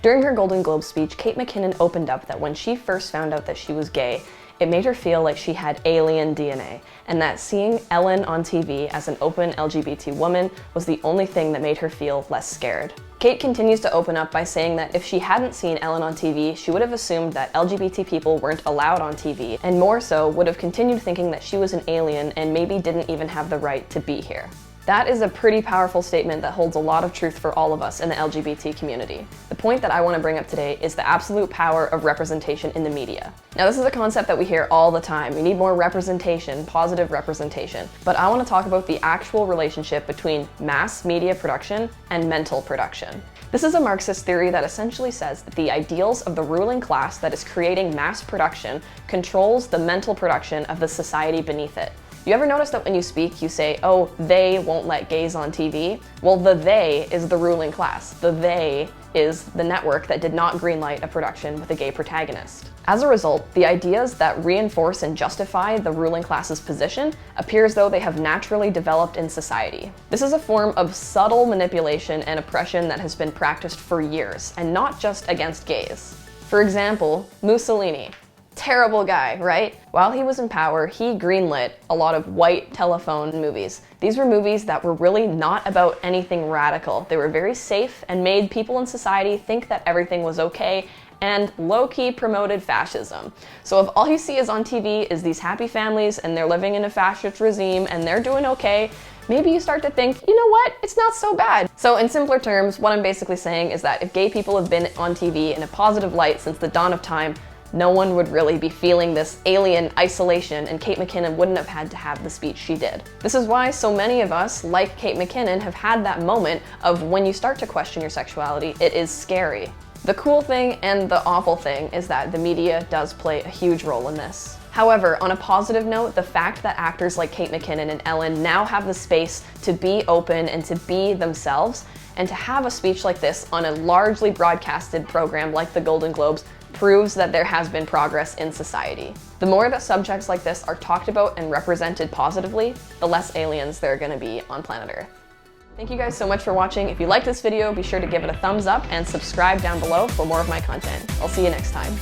During her Golden Globe speech, Kate McKinnon opened up that when she first found out that she was gay, it made her feel like she had alien DNA, and that seeing Ellen on TV as an open LGBT woman was the only thing that made her feel less scared. Kate continues to open up by saying that if she hadn't seen Ellen on TV, she would have assumed that LGBT people weren't allowed on TV, and more so, would have continued thinking that she was an alien and maybe didn't even have the right to be here. That is a pretty powerful statement that holds a lot of truth for all of us in the LGBT community. The point that I want to bring up today is the absolute power of representation in the media. Now, this is a concept that we hear all the time. We need more representation, positive representation. But I want to talk about the actual relationship between mass media production and mental production. This is a Marxist theory that essentially says that the ideals of the ruling class that is creating mass production controls the mental production of the society beneath it. You ever notice that when you speak, you say, oh, they won't let gays on TV? Well, the they is the ruling class. The they is the network that did not greenlight a production with a gay protagonist. As a result, the ideas that reinforce and justify the ruling class's position appear as though they have naturally developed in society. This is a form of subtle manipulation and oppression that has been practiced for years, and not just against gays. For example, Mussolini. Terrible guy, right? While he was in power, he greenlit a lot of white telephone movies. These were movies that were really not about anything radical. They were very safe and made people in society think that everything was okay, and low-key promoted fascism. So if all you see is on TV is these happy families and they're living in a fascist regime and they're doing okay, maybe you start to think, you know what, it's not so bad. So in simpler terms, what I'm basically saying is that if gay people have been on TV in a positive light since the dawn of time, no one would really be feeling this alien isolation, and Kate McKinnon wouldn't have had to have the speech she did. This is why so many of us, like Kate McKinnon, have had that moment of when you start to question your sexuality, it is scary. The cool thing and the awful thing is that the media does play a huge role in this. However, on a positive note, the fact that actors like Kate McKinnon and Ellen now have the space to be open and to be themselves, and to have a speech like this on a largely broadcasted program like the Golden Globes proves that there has been progress in society. The more that subjects like this are talked about and represented positively, the less aliens there are going to be on planet Earth. Thank you guys so much for watching. If you liked this video, be sure to give it a thumbs up and subscribe down below for more of my content. I'll see you next time.